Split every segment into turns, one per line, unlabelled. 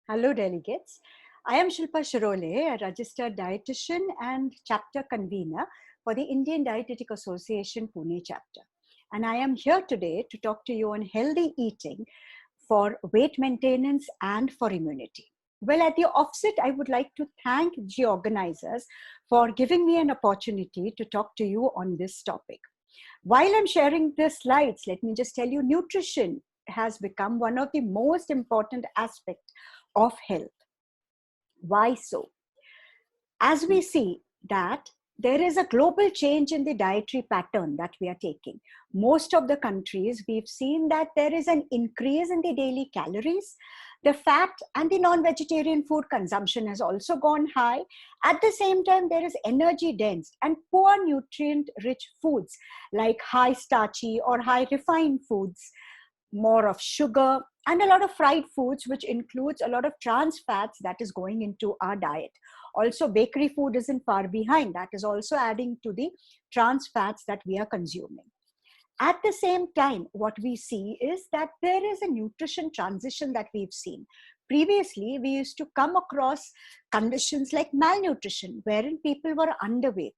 Hello, delegates. I am Shilpa Shirole, a registered dietitian and chapter convener for the Indian Dietetic Association Pune chapter. And I am here today to talk to you on healthy eating for weight maintenance and for immunity. Well, at the offset, I would like to thank the organizers for giving me an opportunity to talk to you on this topic. While I'm sharing the slides, let me just tell you, nutrition has become one of the most important aspects of health. Why so? As we see that there is a global change in the dietary pattern that we are taking. Most of the countries, we've seen that there is an increase in the daily calories. The fat and the non-vegetarian food consumption has also gone high. At the same time, there is energy dense and poor nutrient rich foods like high starchy or high refined foods, more of sugar, and a lot of fried foods, which includes a lot of trans fats that is going into our diet. Also, bakery food isn't far behind. That is also adding to the trans fats that we are consuming. At the same time, what we see is that there is a nutrition transition that we've seen. Previously, we used to come across conditions like malnutrition, wherein people were underweight,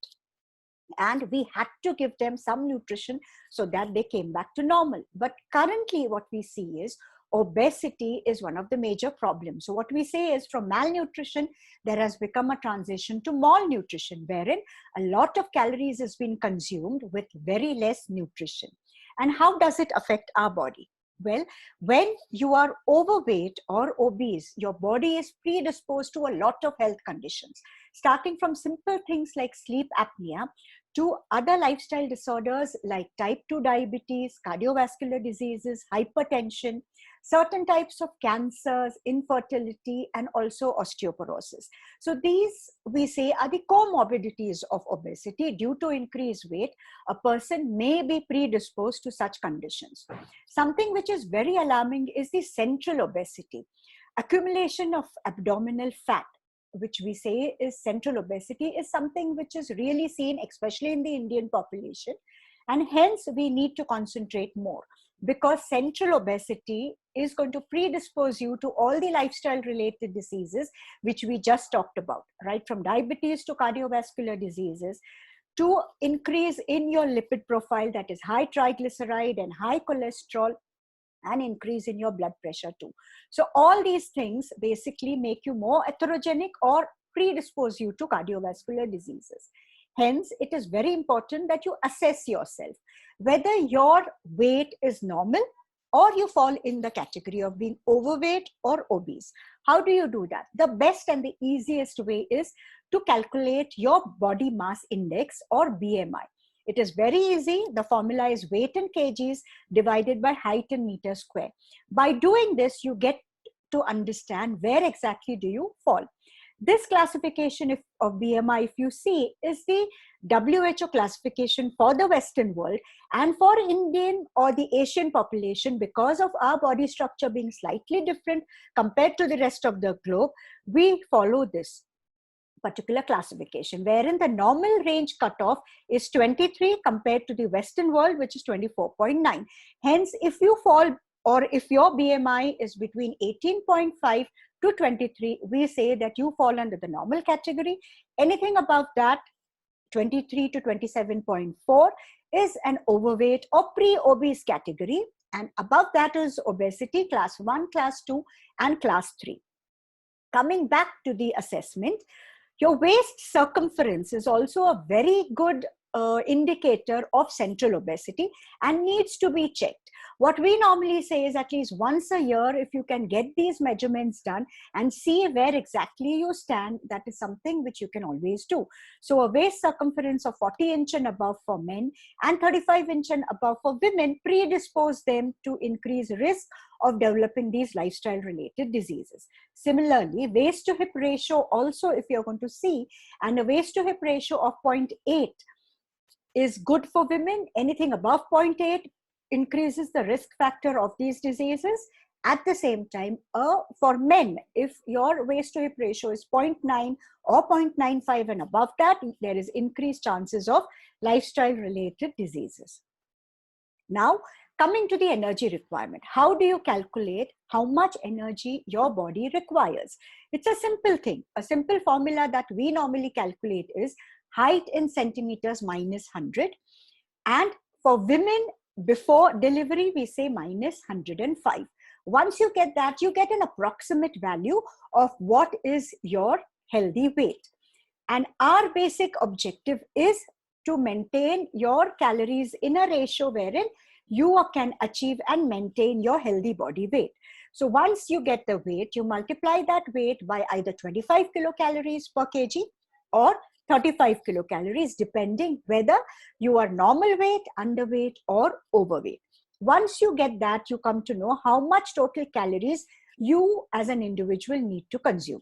and we had to give them some nutrition so that they came back to normal. But currently what we see is obesity is one of the major problems. So what we say is, from malnutrition, there has become a transition to malnutrition, wherein a lot of calories is being consumed with very less nutrition. And how does it affect our body? Well, when you are overweight or obese, your body is predisposed to a lot of health conditions, starting from simple things like sleep apnea to other lifestyle disorders like type 2 diabetes, cardiovascular diseases, hypertension, certain types of cancers, infertility, and also osteoporosis. So these, we say, are the comorbidities of obesity. Due to increased weight, a person may be predisposed to such conditions. Something which is very alarming is the central obesity. Accumulation of abdominal fat, which we say is central obesity, is something which is really seen, especially in the Indian population. And hence, we need to concentrate more, because central obesity is going to predispose you to all the lifestyle related diseases, which we just talked about, right? From diabetes to cardiovascular diseases, to increase in your lipid profile, that is high triglyceride and high cholesterol, and increase in your blood pressure too. So all these things basically make you more atherogenic or predispose you to cardiovascular diseases. Hence, it is very important that you assess yourself, whether your weight is normal or you fall in the category of being overweight or obese. How do you do that? The best and the easiest way is to calculate your body mass index or BMI. It is very easy. The formula is weight in kgs divided by height in meters square. By doing this, you get to understand where exactly do you fall. This classification of BMI, if you see, is the WHO classification for the Western world, and for Indian or the Asian population, because of our body structure being slightly different compared to the rest of the globe, we follow this particular classification, wherein the normal range cutoff is 23 compared to the Western world, which is 24.9. Hence, if you fall, or if your BMI is between 18.5 to 23, we say that you fall under the normal category. Anything above that, 23 to 27.4, is an overweight or pre-obese category, and above that is obesity, class 1, class 2, and class 3. Coming back to the assessment, your waist circumference is also a very good indicator of central obesity and needs to be checked. What we normally say is, at least once a year, if you can get these measurements done and see where exactly you stand, that is something which you can always do. So a waist circumference of 40 inch and above for men and 35 inch and above for women predispose them to increase risk of developing these lifestyle related diseases. Similarly, waist to hip ratio also, if you're going to see, and a waist to hip ratio of 0.8 is good for women. Anything above 0.8 increases the risk factor of these diseases. At the same time, for men, if your waist to hip ratio is 0.9 or 0.95 and above that, there is increased chances of lifestyle related diseases. Now, Coming to the energy requirement, how do you calculate how much energy your body requires? It's a simple thing. A simple formula that we normally calculate is height in centimeters minus 100. And for women before delivery, we say minus 105. Once you get that, you get an approximate value of what is your healthy weight. And our basic objective is to maintain your calories in a ratio wherein you can achieve and maintain your healthy body weight. So once you get the weight, you multiply that weight by either 25 kilocalories per kg or 35 kilocalories, depending whether you are normal weight, underweight, or overweight. Once you get that, you come to know how much total calories you as an individual need to consume.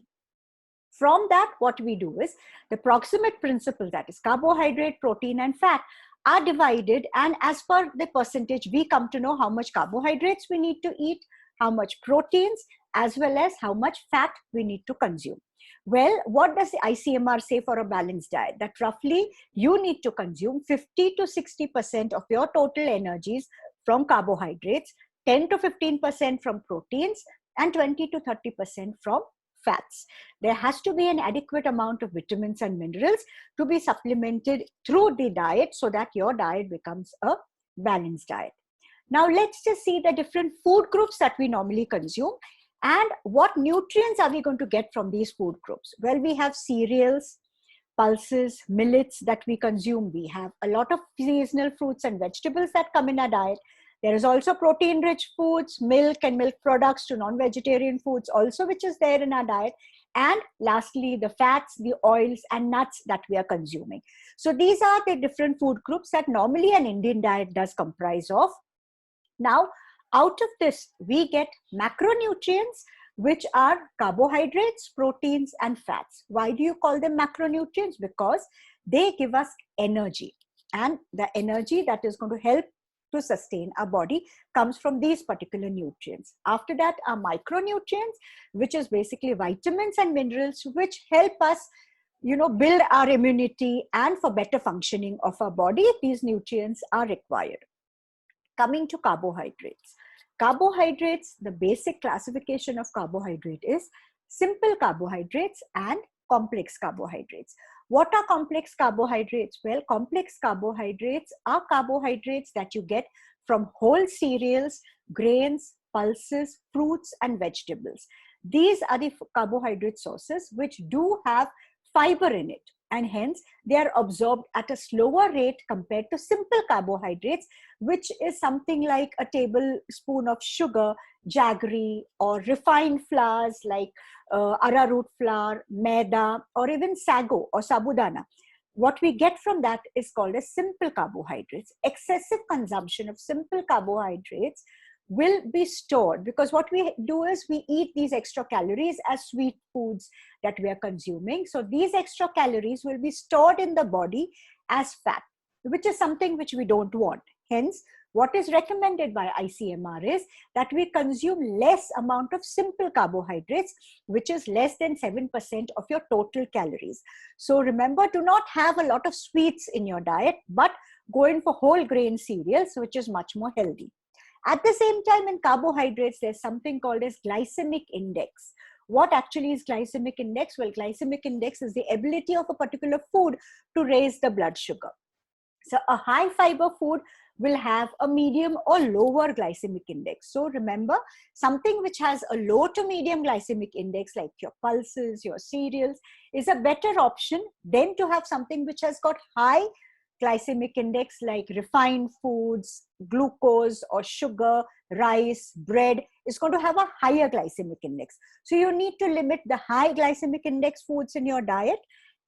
From that, what we do is the proximate principle, that is carbohydrate, protein, and fat, are divided, and as per the percentage, we come to know how much carbohydrates we need to eat, how much proteins, as well as how much fat we need to consume. Well, what does the ICMR say for a balanced diet? That roughly you need to consume 50 to 60% of your total energies from carbohydrates, 10 to 15% from proteins, and 20 to 30% from fats. There has to be an adequate amount of vitamins and minerals to be supplemented through the diet so that your diet becomes a balanced diet. Now let's just see the different food groups that we normally consume and what nutrients are we going to get from these food groups. Well, we have cereals, pulses, millets that we consume. We have a lot of seasonal fruits and vegetables that come in our diet. There is also protein-rich foods, milk and milk products to non-vegetarian foods also, which is there in our diet. And lastly, the fats, the oils and nuts that we are consuming. So these are the different food groups that normally an Indian diet does comprise of. Now, out of this, we get macronutrients, which are carbohydrates, proteins, and fats. Why do you call them macronutrients? Because they give us energy. And the energy that is going to help to sustain our body comes from these particular nutrients. After that are micronutrients, which is basically vitamins and minerals, which help us, build our immunity and for better functioning of our body. These nutrients are required. Coming to carbohydrates. Carbohydrates, the basic classification of carbohydrate is simple carbohydrates and complex carbohydrates. What are complex carbohydrates? Well, complex carbohydrates are carbohydrates that you get from whole cereals, grains, pulses, fruits, and vegetables. These are the carbohydrate sources which do have fiber in it, and hence they are absorbed at a slower rate compared to simple carbohydrates, which is something like a tablespoon of sugar, jaggery, or refined flours like arrowroot flour, maida, or even sago or sabudana. What we get from that is called as simple carbohydrates. Excessive consumption of simple carbohydrates will be stored, because what we do is we eat these extra calories as sweet foods that we are consuming. So these extra calories will be stored in the body as fat, which is something which we don't want. Hence, what is recommended by ICMR is that we consume less amount of simple carbohydrates, which is less than 7% of your total calories. So remember, do not have a lot of sweets in your diet, but go in for whole grain cereals, which is much more healthy. At the same time, in carbohydrates, there's something called as glycemic index. What actually is glycemic index? Well, glycemic index is the ability of a particular food to raise the blood sugar. So a high fiber food will have a medium or lower glycemic index. So remember, something which has a low to medium glycemic index like your pulses, your cereals is a better option than to have something which has got high glycemic index like refined foods, glucose or sugar, rice, bread is going to have a higher glycemic index. So you need to limit the high glycemic index foods in your diet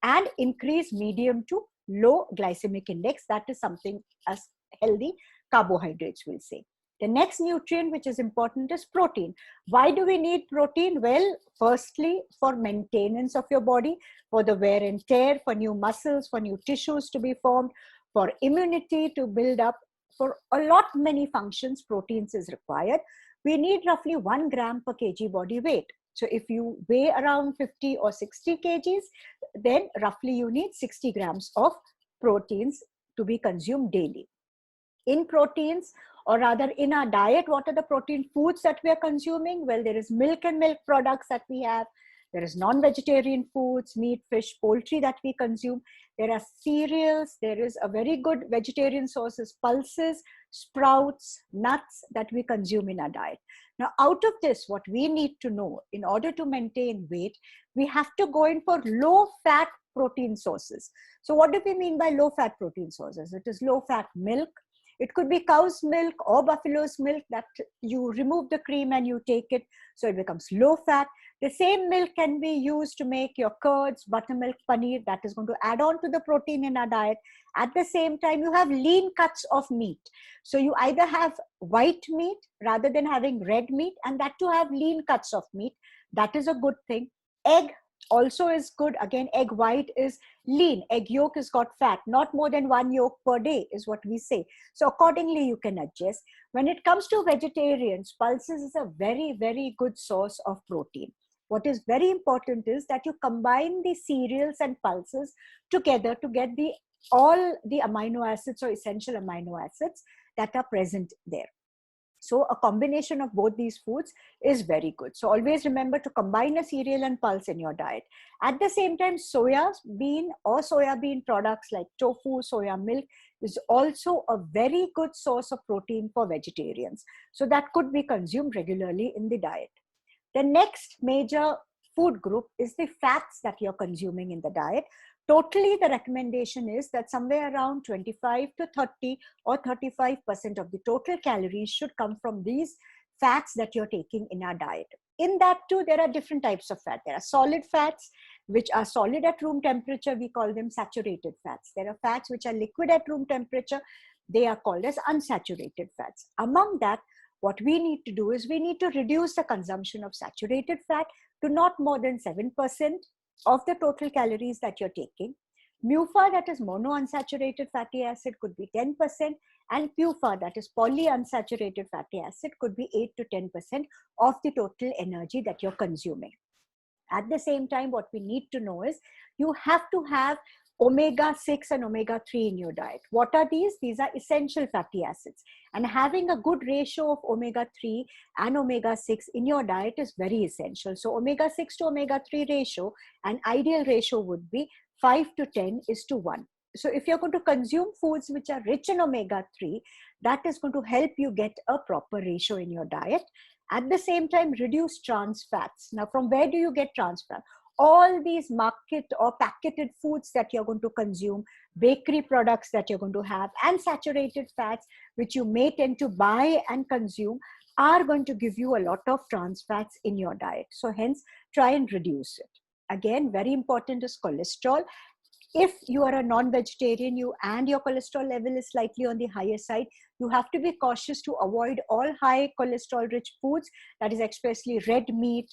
and increase medium to low glycemic index. That is something as healthy carbohydrates will say. The next nutrient which is important is protein. Why do we need protein? Well, firstly, for maintenance of your body, for the wear and tear, for new muscles, for new tissues to be formed, for immunity to build up, for a lot many functions, proteins is required. We need roughly 1 gram per kg body weight. So if you weigh around 50 or 60 kgs, then roughly you need 60 grams of proteins to be consumed daily. In proteins, or rather in our diet, what are the protein foods that we are consuming? Well, there is milk and milk products that we have. There is non-vegetarian foods, meat, fish, poultry that we consume. There are cereals. There is a very good vegetarian sources, pulses, sprouts, nuts that we consume in our diet. Now, out of this, what we need to know in order to maintain weight, we have to go in for low-fat protein sources. So what do we mean by low-fat protein sources? It is low-fat milk. It could be cow's milk or buffalo's milk that you remove the cream and you take it, so it becomes low-fat. The same milk can be used to make your curds, buttermilk, paneer. That is going to add on to the protein in our diet. At the same time, you have lean cuts of meat. So you either have white meat rather than having red meat, and that to have lean cuts of meat. That is a good thing. Egg also is good. Again, egg white is lean. Egg yolk has got fat. Not more than 1 yolk per day is what we say. So accordingly, you can adjust. When it comes to vegetarians, pulses is a very, very good source of protein. What is very important is that you combine the cereals and pulses together to get all the amino acids or essential amino acids that are present there. So a combination of both these foods is very good. So always remember to combine a cereal and pulse in your diet. At the same time, soya bean or soya bean products like tofu, soya milk is also a very good source of protein for vegetarians. So that could be consumed regularly in the diet. The next major food group is the fats that you're consuming in the diet. Totally, the recommendation is that somewhere around 25 to 30 or 35% of the total calories should come from these fats that you're taking in our diet. In that too, there are different types of fat. There are solid fats, which are solid at room temperature. We call them saturated fats. There are fats which are liquid at room temperature. They are called as unsaturated fats. Among that, what we need to do is we need to reduce the consumption of saturated fat to not more than 7% of the total calories that you're taking. MUFA, that is monounsaturated fatty acid, could be 10%, and PUFA, that is polyunsaturated fatty acid, could be 8 to 10% of the total energy that you're consuming. At the same time, what we need to know is you have to have omega-6 and omega-3 in your diet. What are these? These are essential fatty acids. And having a good ratio of omega-3 and omega-6 in your diet is very essential. So omega-6 to omega-3 ratio, an ideal ratio would be 5 to 10 is to 1. So if you're going to consume foods which are rich in omega-3, that is going to help you get a proper ratio in your diet. At the same time, reduce trans fats. Now, from where do you get trans fat? All these market or packeted foods that you're going to consume, bakery products that you're going to have, and saturated fats, which you may tend to buy and consume, are going to give you a lot of trans fats in your diet. So hence, try and reduce it. Again, very important is cholesterol. If you are a non-vegetarian, and your cholesterol level is slightly on the higher side, you have to be cautious to avoid all high cholesterol rich foods, that is especially red meat,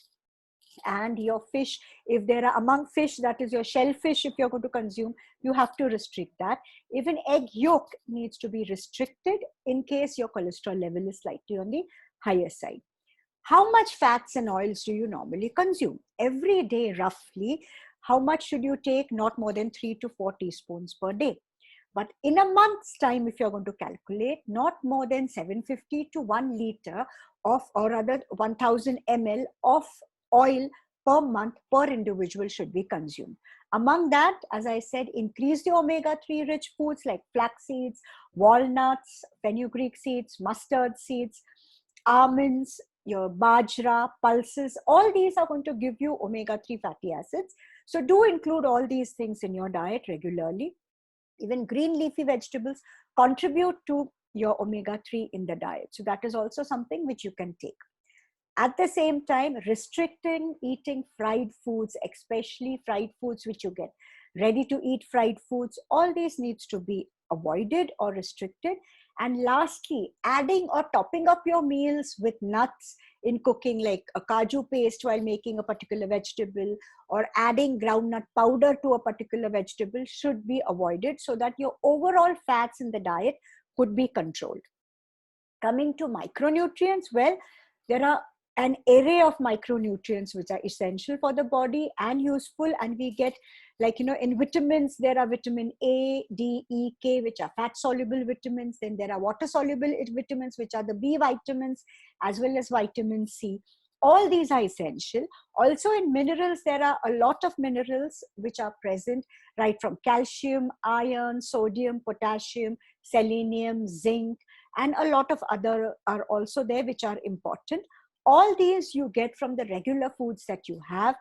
and your fish. If there are among fish, that is your shellfish, if you're going to consume, you have to restrict that. Even egg yolk needs to be restricted in case your cholesterol level is slightly on the higher side. How much fats and oils do you normally consume? Every day, roughly, how much should you take? Not more than 3 to 4 teaspoons per day. But in a month's time, if you're going to calculate, not more than 750 to 1 liter of, or rather 1000 ml of oil per month per individual should be consumed. Among that, as I said, increase the omega-3 rich foods like flax seeds, walnuts, fenugreek seeds, mustard seeds, almonds, your bajra, pulses. All these are going to give you omega-3 fatty acids. So do include all these things in your diet regularly. Even green leafy vegetables contribute to your omega-3 in the diet. So that is also something which you can take. At the same time, restricting eating fried foods, especially fried foods which you get ready to eat fried foods, all these needs to be avoided or restricted. And lastly, adding or topping up your meals with nuts in cooking, like a kaju paste while making a particular vegetable, or adding groundnut powder to a particular vegetable should be avoided, so that your overall fats in the diet could be controlled. Coming to micronutrients, well, there are an array of micronutrients which are essential for the body and useful. And we get, like, in vitamins, there are vitamin A, D, E, K, which are fat soluble vitamins. Then there are water soluble vitamins, which are the B vitamins, as well as vitamin C. All these are essential. Also in minerals, there are a lot of minerals which are present, right from calcium, iron, sodium, potassium, selenium, zinc, and a lot of other are also there, which are important. All these you get from the regular foods that you have.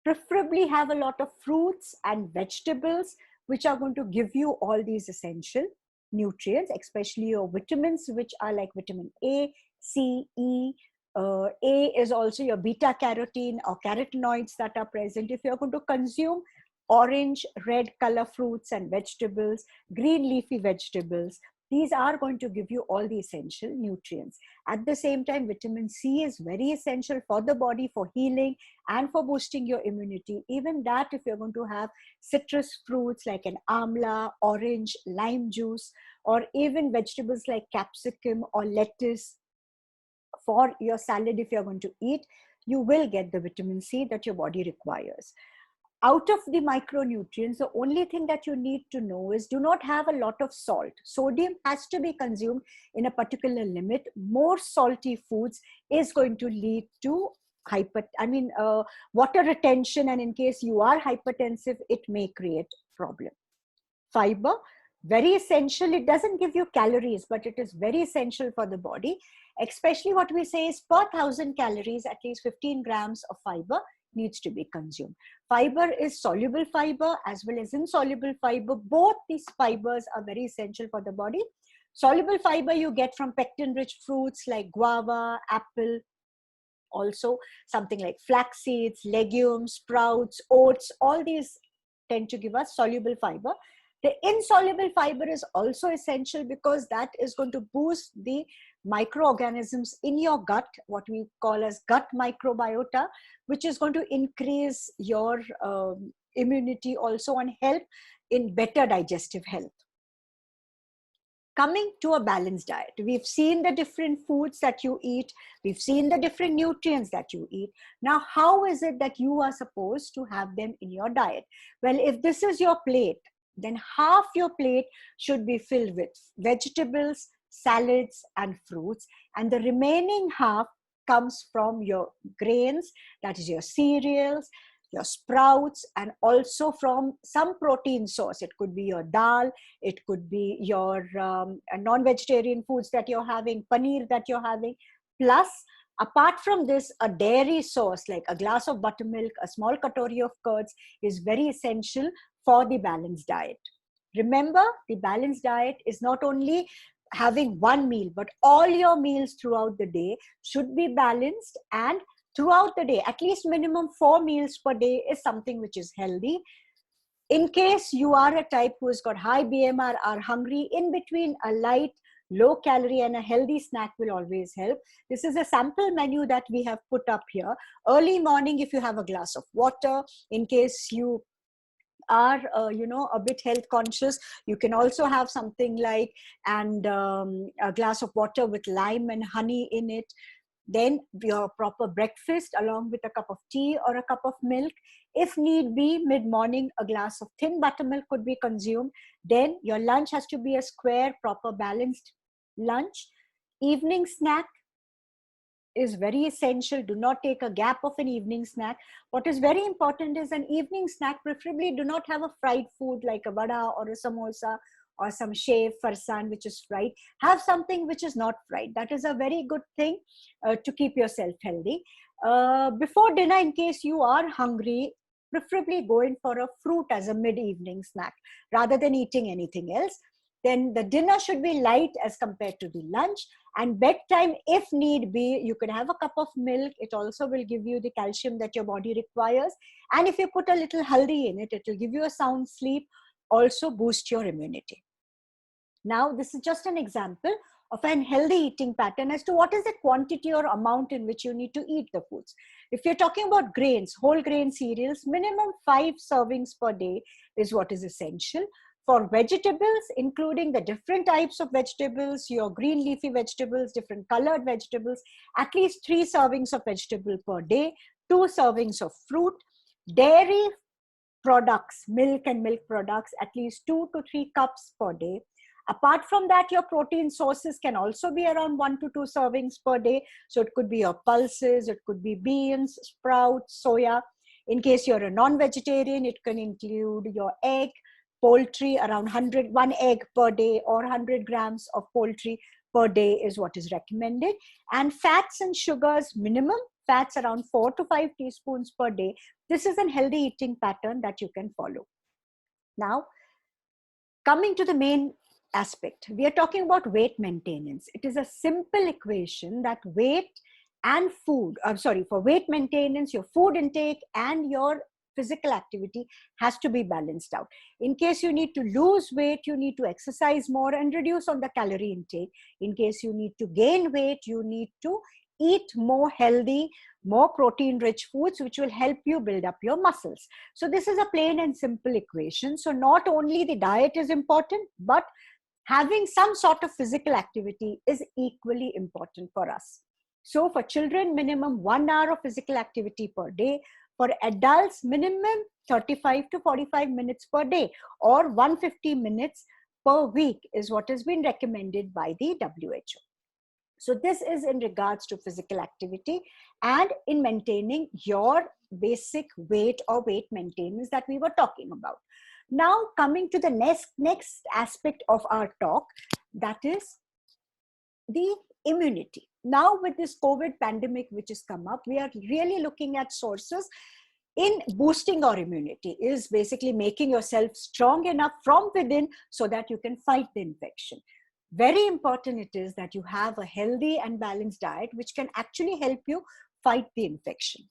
Preferably have a lot of fruits and vegetables, which are going to give you all these essential nutrients, especially your vitamins, which are like vitamin A, C, E. A is also your beta carotene or carotenoids that are present. If you're going to consume orange, red color fruits and vegetables, green leafy vegetables, these are going to give you all the essential nutrients. At the same time, vitamin C is very essential for the body, for healing and for boosting your immunity. Even that, if you're going to have citrus fruits like an amla, orange, lime juice, or even vegetables like capsicum or lettuce for your salad, if you're going to eat, you will get the vitamin C that your body requires. Out of the micronutrients, the only thing that you need to know is do not have a lot of salt. Sodium has to be consumed in a particular limit. More salty foods is going to lead to water retention, and in case you are hypertensive, it may create problem. Fiber, very essential. It doesn't give you calories, but it is very essential for the body. Especially what we say is per 1,000 calories, at least 15 grams of fiber needs to be consumed. Fiber is soluble fiber as well as insoluble fiber. Both these fibers are very essential for the body. Soluble fiber you get from pectin-rich fruits like guava, apple, also something like flax seeds, legumes, sprouts, oats. All these tend to give us soluble fiber. The insoluble fiber is also essential because that is going to boost the microorganisms in your gut, what we call as gut microbiota, which is going to increase your immunity also and help in better digestive health. Coming to a balanced diet, we've seen the different foods that you eat. We've seen the different nutrients that you eat. Now, how is it that you are supposed to have them in your diet? Well, if this is your plate, then half your plate should be filled with vegetables, salads, and fruits. And the remaining half comes from your grains, that is your cereals, your sprouts, and also from some protein source. It could be your dal, it could be your non-vegetarian foods that you're having, paneer that you're having. Plus, apart from this, a dairy source like a glass of buttermilk, a small katori of curds is very essential for the balanced diet. Remember, the balanced diet is not only having one meal, but all your meals throughout the day should be balanced, and throughout the day, at least minimum 4 meals per day is something which is healthy. In case you are a type who has got high BMR, are hungry, in between a light, low calorie and a healthy snack will always help. This is a sample menu that we have put up here. Early morning, if you have a glass of water, in case you are a bit health conscious, you can also have something like a glass of water with lime and honey in it. Then your proper breakfast along with a cup of tea or a cup of milk. If need be, mid-morning, a glass of thin buttermilk could be consumed. Then your lunch has to be a square, proper balanced lunch. Evening snack is very essential. Do not take a gap of an evening snack. What is very important is an evening snack, preferably do not have a fried food like a vada or a samosa or some shev, farsan, which is fried. Have something which is not fried. That is a very good thing to keep yourself healthy. Before dinner, in case you are hungry, preferably go in for a fruit as a mid-evening snack rather than eating anything else. Then the dinner should be light as compared to the lunch. And bedtime, if need be, you can have a cup of milk. It also will give you the calcium that your body requires. And if you put a little haldi in it, it will give you a sound sleep, also boost your immunity. Now, this is just an example of an healthy eating pattern as to what is the quantity or amount in which you need to eat the foods. If you're talking about grains, whole grain cereals, minimum 5 servings per day is what is essential. For vegetables, including the different types of vegetables, your green leafy vegetables, different colored vegetables, at least 3 servings of vegetable per day, 2 servings of fruit. Dairy products, milk and milk products, at least 2 to 3 cups per day. Apart from that, your protein sources can also be around 1 to 2 servings per day. So it could be your pulses, it could be beans, sprouts, soya. In case you're a non-vegetarian, it can include your egg, poultry, around 1 egg per day, or 100 grams of poultry per day is what is recommended. And fats and sugars, minimum fats around 4 to 5 teaspoons per day. This is a healthy eating pattern that you can follow. Now, coming to the main aspect, we are talking about weight maintenance. It is a simple equation that weight and food, for weight maintenance, your food intake and your physical activity has to be balanced out. In case you need to lose weight, you need to exercise more and reduce on the calorie intake. In case you need to gain weight, you need to eat more healthy, more protein rich foods, which will help you build up your muscles. So this is a plain and simple equation. So not only the diet is important, but having some sort of physical activity is equally important for us. So for children, minimum 1 hour of physical activity per day. For adults, minimum 35 to 45 minutes per day, or 150 minutes per week is what has been recommended by the WHO. So this is in regards to physical activity and in maintaining your basic weight or weight maintenance that we were talking about. Now coming to the next aspect of our talk, that is the immunity. Now with this COVID pandemic which has come up, we are really looking at sources in boosting our immunity, is basically making yourself strong enough from within so that you can fight the infection. Very important it is that you have a healthy and balanced diet which can actually help you fight the infection.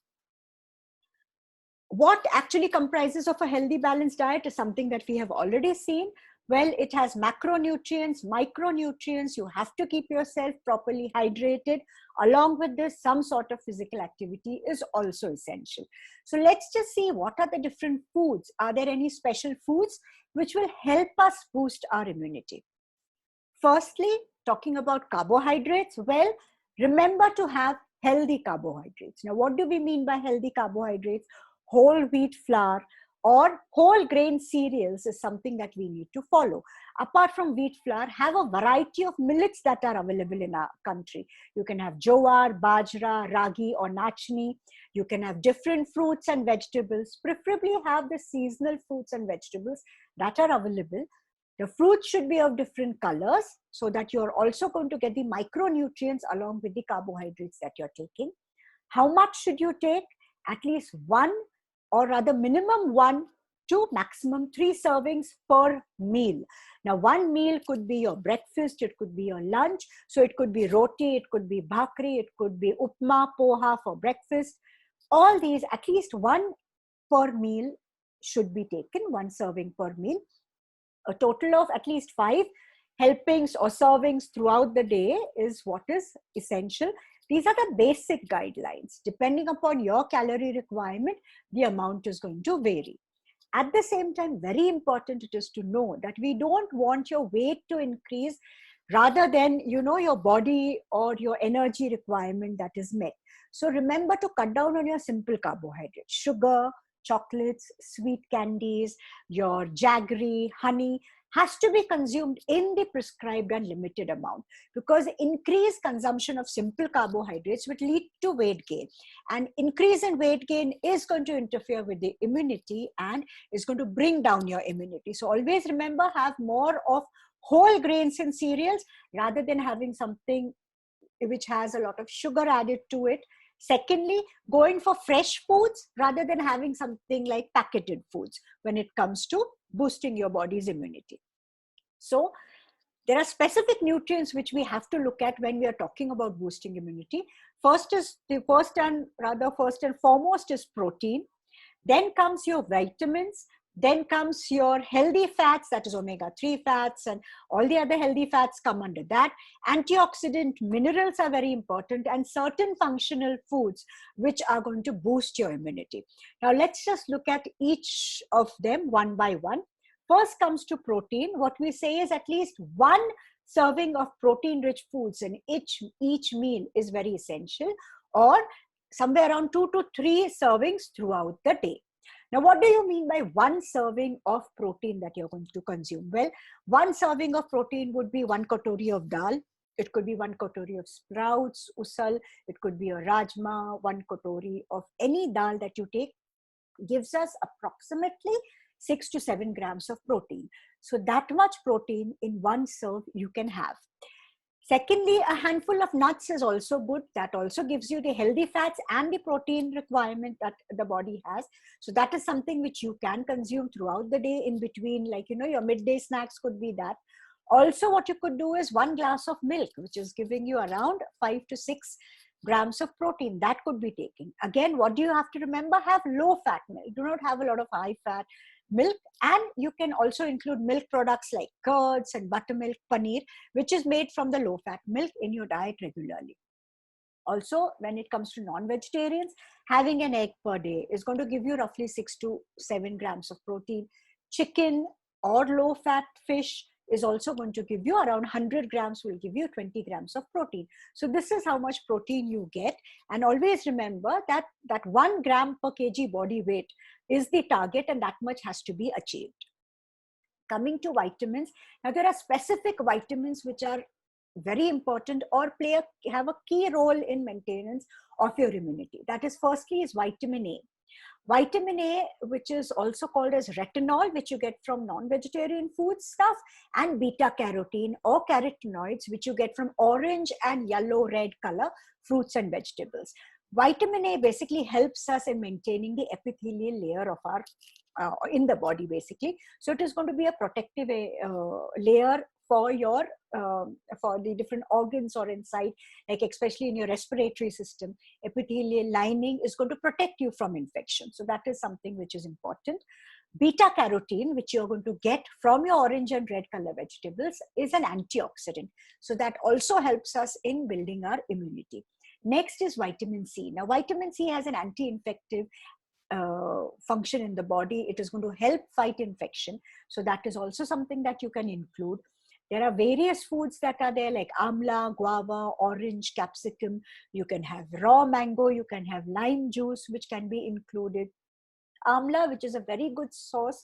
What actually comprises of a healthy balanced diet is something that we have already seen. Well, it has macronutrients, micronutrients. You have to keep yourself properly hydrated. Along with this, some sort of physical activity is also essential. So let's just see what are the different foods. Are there any special foods which will help us boost our immunity? Firstly, talking about carbohydrates, well, remember to have healthy carbohydrates. Now, what do we mean by healthy carbohydrates? Whole wheat flour or whole grain cereals is something that we need to follow. Apart from wheat flour, have a variety of millets that are available in our country. You can have jowar, bajra, ragi or nachni. You can have different fruits and vegetables. Preferably have the seasonal fruits and vegetables that are available. The fruits should be of different colors so that you're also going to get the micronutrients along with the carbohydrates that you're taking. How much should you take? At least 1, or rather minimum 1 to maximum 3 servings per meal. Now 1 meal could be your breakfast, it could be your lunch. So it could be roti, it could be bhakri, it could be upma, poha for breakfast. All these, at least 1 per meal should be taken, 1 serving per meal. A total of at least 5 helpings or servings throughout the day is what is essential. These are the basic guidelines. Depending upon your calorie requirement, the amount is going to vary. At the same time, very important it is to know that we don't want your weight to increase rather than, your body or your energy requirement that is met. So remember to cut down on your simple carbohydrates, sugar, chocolates, sweet candies, your jaggery, honey has to be consumed in the prescribed and limited amount, because increased consumption of simple carbohydrates would lead to weight gain, and increase in weight gain is going to interfere with the immunity and is going to bring down your immunity. So always remember, have more of whole grains and cereals rather than having something which has a lot of sugar added to it. Secondly, going for fresh foods rather than having something like packaged foods when it comes to boosting your body's immunity. So there are specific nutrients which we have to look at when we are talking about boosting immunity. First and foremost is protein. Then comes your vitamins. Then comes your healthy fats, that is omega-3 fats, and all the other healthy fats come under that. Antioxidant minerals are very important, and certain functional foods which are going to boost your immunity. Now let's just look at each of them one by one. first comes to protein, what we say is at least one serving of protein-rich foods in each meal is very essential, or somewhere around 2 to 3 servings throughout the day. Now, what do you mean by one serving of protein that you're going to consume? Well, one serving of protein would be 1 katori of dal. It could be 1 katori of sprouts, usal. It could be a rajma. 1 katori of any dal that you take gives us approximately 6 to 7 grams of protein. So that much protein in one serve you can have. Secondly, a handful of nuts is also good. That also gives you the healthy fats and the protein requirement that the body has. So that is something which you can consume throughout the day in between, like, your midday snacks could be that. Also, what you could do is 1 glass of milk, which is giving you around 5 to 6 grams of protein. That could be taken. Again, what do you have to remember? Have low fat milk. Do not have a lot of high fat milk. And you can also include milk products like curds and buttermilk, paneer, which is made from the low fat milk in your diet regularly. Also, when it comes to non-vegetarians, having an egg per day is going to give you roughly 6 to 7 grams of protein. Chicken or low fat fish is also going to give you around 100 grams, will give you 20 grams of protein. So this is how much protein you get. And always remember that 1 gram per kg body weight is the target, and that much has to be achieved. Coming to vitamins, now there are specific vitamins which are very important or have a key role in maintenance of your immunity. That is, firstly is vitamin A. Vitamin A, which is also called as retinol, which you get from non-vegetarian food stuff, and beta carotene or carotenoids, which you get from orange and yellow red color fruits and vegetables. Vitamin A basically helps us in maintaining the epithelial layer of our in the body, basically. So it is going to be a protective layer for your for the different organs or inside, like especially in your respiratory system. Epithelial lining is going to protect you from infection. So that is something which is important. Beta carotene, which you're going to get from your orange and red color vegetables, is an antioxidant. So that also helps us in building our immunity. Next is vitamin C. Now, vitamin C has an anti-infective function in the body. It is going to help fight infection. So that is also something that you can include. There are various foods that are there, like amla, guava, orange, capsicum. You can have raw mango. You can have lime juice, which can be included. Amla, which is a very good source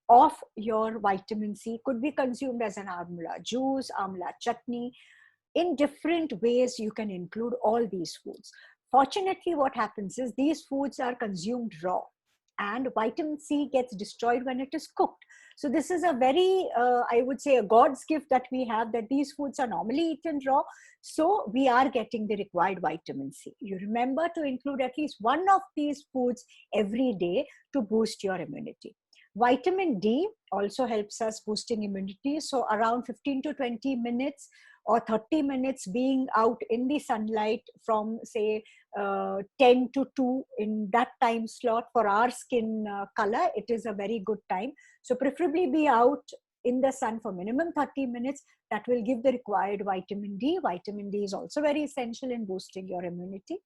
of your vitamin C, could be consumed as an amla juice, amla chutney. In different ways, you can include all these foods. Fortunately, what happens is these foods are consumed raw, and vitamin C gets destroyed when it is cooked. So this is a very, I would say, a God's gift that we have, that these foods are normally eaten raw. So we are getting the required vitamin C. You remember to include at least one of these foods every day to boost your immunity. Vitamin D also helps us boosting immunity. So around 15 to 20 minutes or 30 minutes being out in the sunlight from, say, 10 to 2 in that time slot for our skin color, it is a very good time. So preferably be out in the sun for minimum 30 minutes. That will give the required vitamin D. Vitamin D is also very essential in boosting your immunity.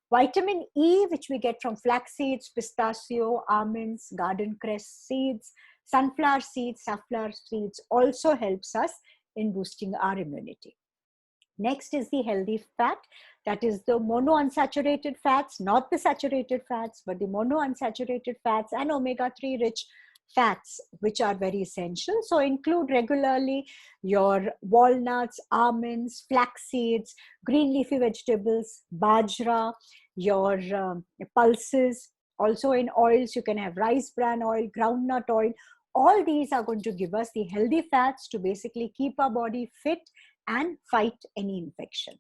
Vitamin E, which we get from flax seeds, pistachio, almonds, garden cress seeds, sunflower seeds, safflower seeds, also helps us in boosting our immunity. Next is the healthy fat. That is the monounsaturated fats, not the saturated fats, but the monounsaturated fats and omega-3 rich fats, which are very essential. So include regularly your walnuts, almonds, flax seeds, green leafy vegetables, bajra, your pulses. Also in oils, you can have rice bran oil, groundnut oil. All these are going to give us the healthy fats to basically keep our body fit and fight any infection.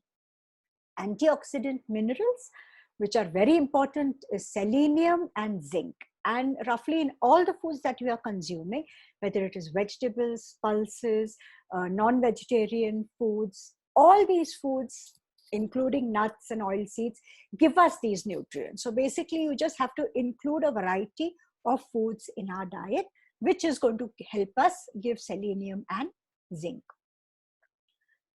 Antioxidant minerals, which are very important, is selenium and zinc. And roughly in all the foods that we are consuming, whether it is vegetables, pulses, non-vegetarian foods, all these foods, including nuts and oil seeds, give us these nutrients. So basically, you just have to include a variety of foods in our diet, which is going to help us give selenium and zinc.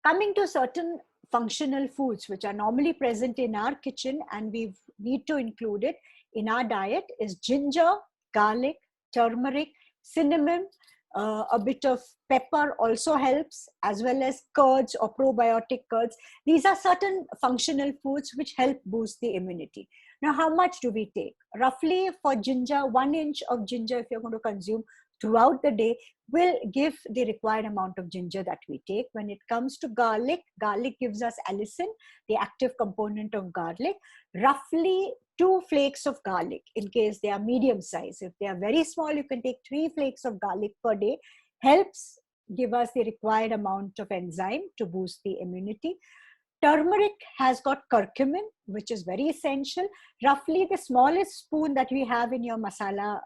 Coming to certain functional foods which are normally present in our kitchen and we need to include it in our diet is ginger, garlic, turmeric, cinnamon, A bit of pepper also helps, as well as curds or probiotic curds. These are certain functional foods which help boost the immunity. Now, how much do we take? Roughly for ginger, 1 inch of ginger, if you're going to consume throughout the day, will give the required amount of ginger that we take. When it comes to garlic, garlic gives us allicin, the active component of garlic. Roughly 2 flakes of garlic, in case they are medium size. If they are very small, you can take 3 flakes of garlic per day. Helps give us the required amount of enzyme to boost the immunity. Turmeric has got curcumin, which is very essential. Roughly the smallest spoon that we have in your masala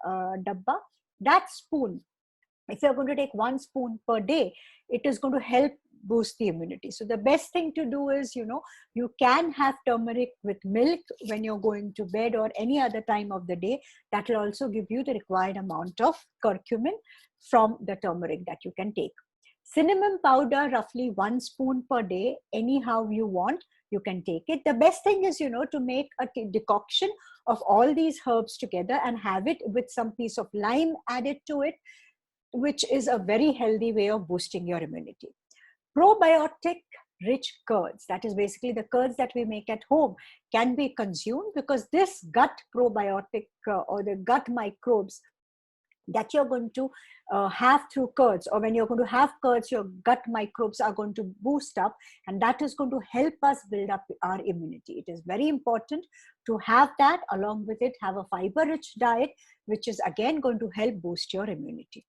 dabba, that spoon, if you're going to take 1 spoon per day, it is going to help boost the immunity. So the best thing to do is, you can have turmeric with milk when you're going to bed or any other time of the day. That will also give you the required amount of curcumin from the turmeric that you can take. Cinnamon powder, roughly 1 spoon per day, anyhow you want, you can take it. The best thing is, to make a decoction of all these herbs together and have it with some piece of lime added to it, which is a very healthy way of boosting your immunity. Probiotic rich curds, that is basically the curds that we make at home, can be consumed, because this gut probiotic or the gut microbes that you're going to have through curds, or when you're going to have curds, your gut microbes are going to boost up, and that is going to help us build up our immunity. It is very important to have that. Along with it, have a fiber rich diet, which is again going to help boost your immunity.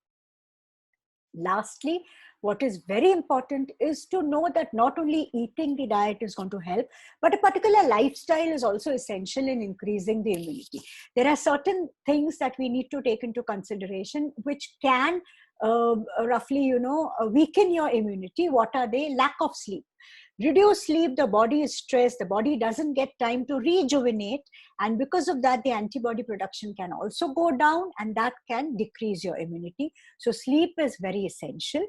Lastly, what is very important is to know that not only eating the diet is going to help, but a particular lifestyle is also essential in increasing the immunity. There are certain things that we need to take into consideration which can roughly, weaken your immunity. What are they? Lack of sleep. Reduced sleep, the body is stressed, the body doesn't get time to rejuvenate, and because of that, the antibody production can also go down, and that can decrease your immunity. So sleep is very essential.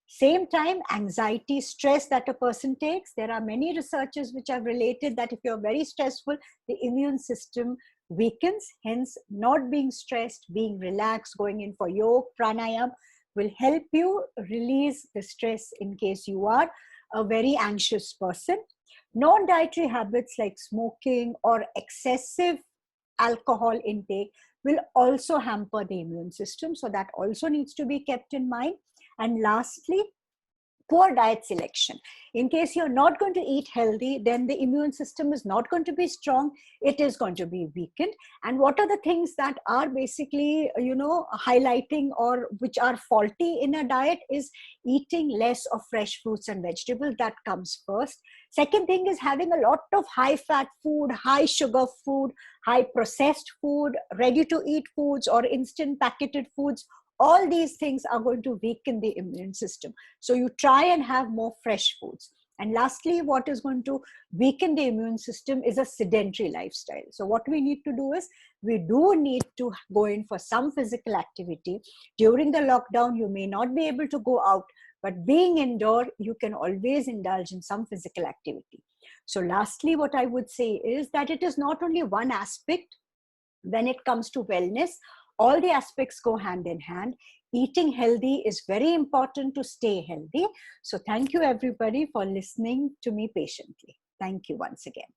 Same time, anxiety, stress that a person takes. There are many researches which have related that if you're very stressful, the immune system weakens. Hence, not being stressed, being relaxed, going in for yoga, pranayam will help you release the stress in case you are a very anxious person. Non-dietary habits like smoking or excessive alcohol intake will also hamper the immune system. So that also needs to be kept in mind. And lastly, poor diet selection. In case you're not going to eat healthy, then the immune system is not going to be strong. It is going to be weakened. And what are the things that are basically, highlighting or which are faulty in a diet is eating less of fresh fruits and vegetables. That comes first. Second thing is having a lot of high fat food, high sugar food, high processed food, ready to eat foods or instant packeted foods. All these things are going to weaken the immune system. So you try and have more fresh foods. And lastly, what is going to weaken the immune system is a sedentary lifestyle. So what we need to do is, we do need to go in for some physical activity. During the lockdown, you may not be able to go out, but being indoor, you can always indulge in some physical activity. So lastly, what I would say is that it is not only one aspect when it comes to wellness. All the aspects go hand in hand. Eating healthy is very important to stay healthy. So thank you everybody for listening to me patiently. Thank you once again.